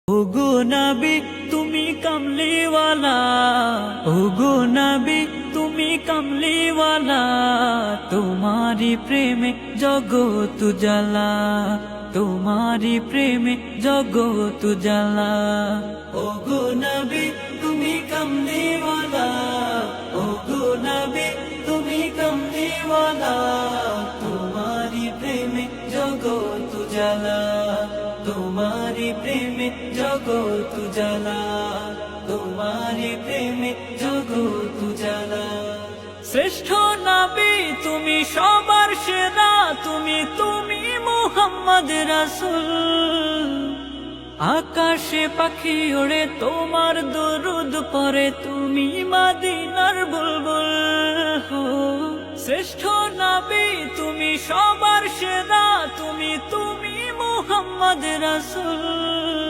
ওগো নবী তুমি কামলিওয়ালা, ওগো নবী তুমি কামলিওয়ালা, তোমারি প্রেমে জগৎ জ্বালা, তোমারি প্রেমে জগৎ জ্বালা। ওগো নবী তুমি কামলিওয়ালা, ওগো নবী তুমি কামলিওয়ালা, তোমারি প্রেমে জগৎ জ্বালা, তোমারি প্রেমে জগৎ জ্বালা, তোমারি প্রেমে জগৎ জ্বালা। শ্রেষ্ঠ নবী তুমি সবার সেরা, তুমি তুমি মুহাম্মদ রাসূল। আকাশে পাখি ওড়ে তোমার দরুদ পড়ে, তুমি মদিনার বুলবুল। শ্রেষ্ঠ নবী তুমি সবার সেরা, তুমি তুমি মুহাম্মদ রাসূল।